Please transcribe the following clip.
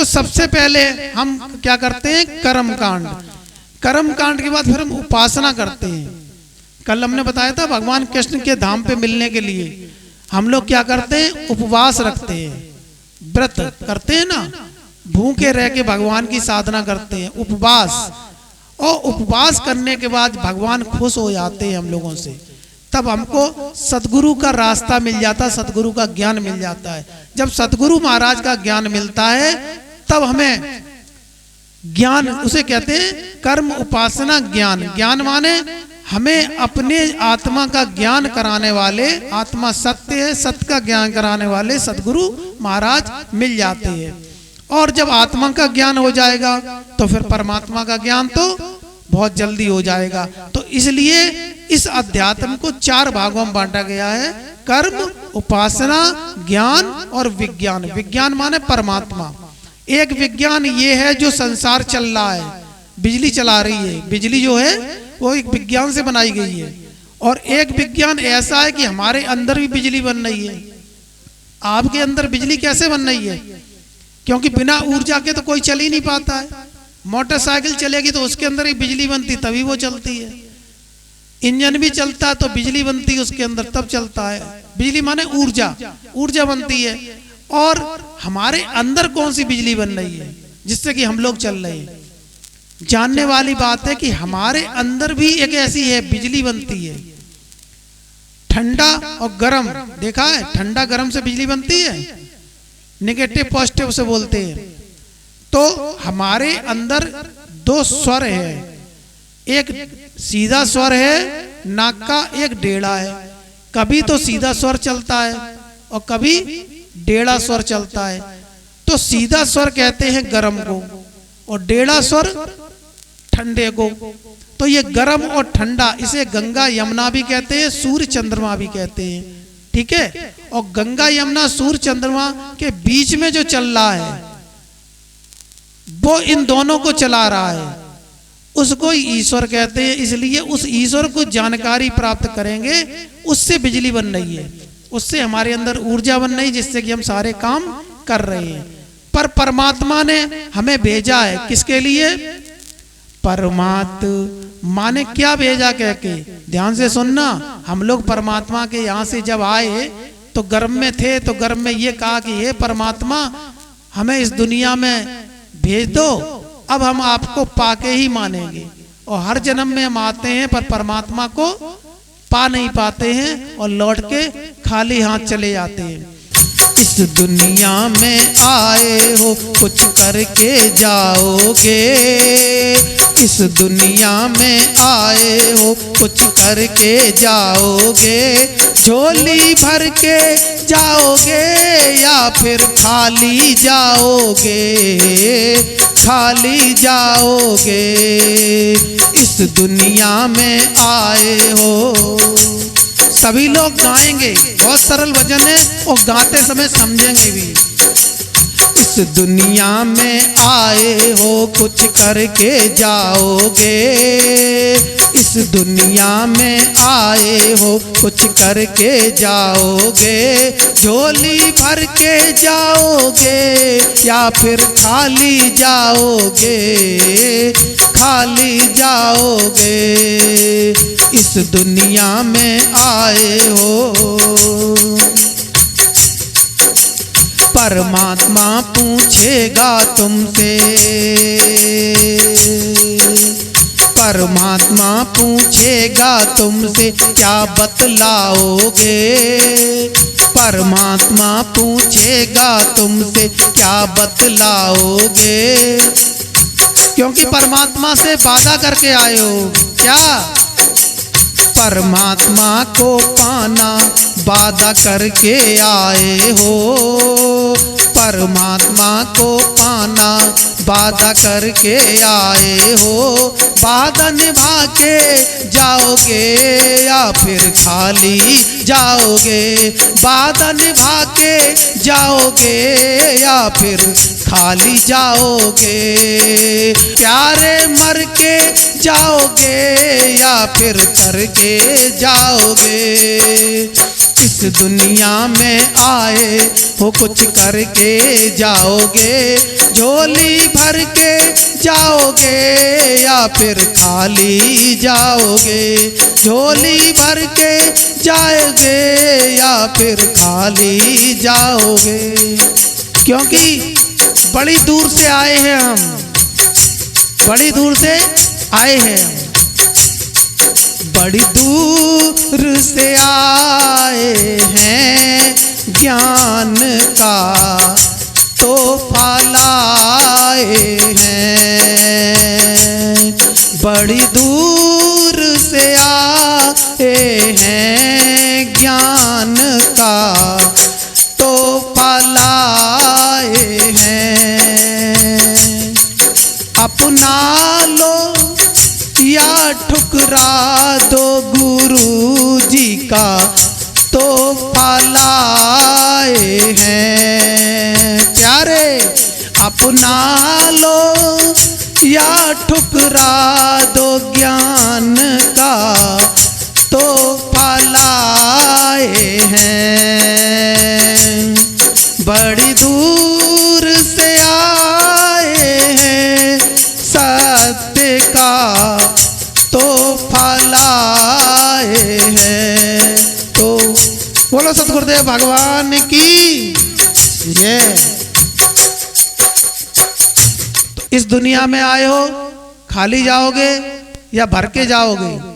तो सबसे पहले हम क्या करते हैं, कर्म कांड। कर्म कांड के बाद फिर हम उपासना करते हैं। कल हमने बताया था भगवान कृष्ण के धाम पे मिलने के लिए हम लोग क्या करते हैं, उपवास रखते हैं, व्रत करते हैं ना, भूखे रह के भगवान की साधना करते हैं, उपवास। और उपवास करने के बाद भगवान खुश हो जाते हैं हम लोगों से, तब हमको सतगुरु का रास्ता मिल जाता है, सतगुरु का ज्ञान मिल जाता है। जब सतगुरु महाराज का ज्ञान मिलता है तब हमें ज्ञान, उसे कहते हैं कर्म उपासना ज्ञान। ज्ञान माने हमें अपने आत्मा का ज्ञान कराने वाले, आत्मा सत्य है, सत्य का ज्ञान कराने वाले सतगुरु महाराज मिल जाते हैं। और जब आत्मा का ज्ञान हो जाएगा तो फिर परमात्मा का ज्ञान तो बहुत जल्दी हो जाएगा। तो इसलिए इस अध्यात्म को 4 भागों में बांटा गया है, कर्म, उपासना, ज्ञान और विज्ञान। विज्ञान माने परमात्मा। एक विज्ञान ये है जो संसार चल रहा है, बिजली चला रही है, बिजली जो है वो एक विज्ञान से बनाई गई है। और एक विज्ञान ऐसा है कि हमारे अंदर भी बिजली बन रही है। आपके अंदर बिजली कैसे बन रही है? क्योंकि बिना ऊर्जा के तो कोई चल ही नहीं पाता है। मोटरसाइकिल चलेगी तो उसके अंदर ही बिजली बनती, तभी वो चलती है। इंजन भी चलता है तो बिजली बनती है उसके अंदर, तब चलता है। बिजली माने ऊर्जा, ऊर्जा बनती है। और हमारे अंदर कौन सी बिजली बन रही है जिससे कि हम लोग चल रहे हैं? जानने वाली बात है कि हमारे अंदर भी एक ऐसी है बिजली बनती है, ठंडा और गर्म। देखा है, ठंडा गर्म से बिजली बनती है, नेगेटिव पॉजिटिव से बोलते हैं। तो हमारे अंदर 2 स्वर है, एक सीधा स्वर है नाक का, एक टेढ़ा है। कभी तो सीधा स्वर चलता है और कभी टेढ़ा स्वर चलता है। तो सीधा स्वर कहते हैं गर्म को और टेढ़ा स्वर ठंडे को। तो ये गर्म और ठंडा, इसे गंगा यमुना भी कहते हैं, सूर्य चंद्रमा भी कहते हैं। ठीक है। और गंगा यमुना सूर्य चंद्रमा के बीच में जो चल रहा है वो इन दोनों को चला रहा है, उसको ईश्वर कहते हैं। इसलिए उस ईश्वर को जानकारी प्राप्त करेंगे, उससे बिजली बन रही है, उससे हमारे अंदर ऊर्जा बन रही है, जिससे कि हम सारे काम कर रहे हैं। पर परमात्मा ने हमें भेजा है किसके लिए? परमात्मा ने क्या भेजा कह के, ध्यान से सुनना। हम लोग परमात्मा के यहाँ से जब आए तो गर्भ में थे, तो गर्भ में ये कहा कि हे परमात्मा हमें इस दुनिया में भेज दो, अब हम आपको पाके ही मानेंगे। और हर जन्म में हम आते हैं पर परमात्मा को पा नहीं पाते हैं और लौट के खाली हाथ चले जाते हैं। इस दुनिया में आए हो कुछ करके जाओगे, इस दुनिया में आए हो कुछ करके जाओगे। झोली भर के जाओगे या फिर खाली जाओगे, खाली जाओगे। इस दुनिया में आए हो। सभी लोग गाएंगे, बहुत सरल भजन है और गाते समय समझेंगे भी। इस दुनिया में आए हो कुछ करके जाओगे, इस दुनिया में आए हो कुछ करके जाओगे। झोली भर के जाओगे या फिर खाली जाओगे, खाली जाओगे। इस दुनिया में आए हो। परमात्मा पूछेगा तुमसे, परमात्मा पूछेगा तुमसे क्या बतलाओगे। परमात्मा पूछेगा तुमसे क्या बतलाओगे। क्योंकि परमात्मा से वादा करके आए हो। क्या? परमात्मा को पाना वादा करके आए हो। परमात्मा को पाना वादा करके आए हो। वादा निभा के जाओगे या फिर खाली जाओगे। वादा निभा के जाओगे या फिर खाली जाओगे। प्यारे मर के जाओगे या फिर करके जाओगे। इस दुनिया में आए हो कुछ करके जाओगे। झोली भर के जाओगे या फिर खाली जाओगे, झोली भर के जाओगे या फिर खाली जाओगे। क्योंकि बड़ी दूर से आए हैं हम, बड़ी दूर से आए हैं हम, बड़ी दूर से आए हैं, ज्ञान का तोहफा लाए हैं। बड़ी दूर से आए हैं, ज्ञान का तोहफा लाए हैं। अपना लो या ठुकरा दो, गुरु जी का तोहफा लाए हैं। प्यारे अपना लो या ठुकरा दो, ज्ञान का तोहफा लाए हैं। बड़ी दूर से आए हैं, सत्य का तोहफा लाए हैं। तो बोलो सतगुरुदेव भगवान की जय। तो इस दुनिया में आए हो, खाली जाओगे या भर के जाओगे?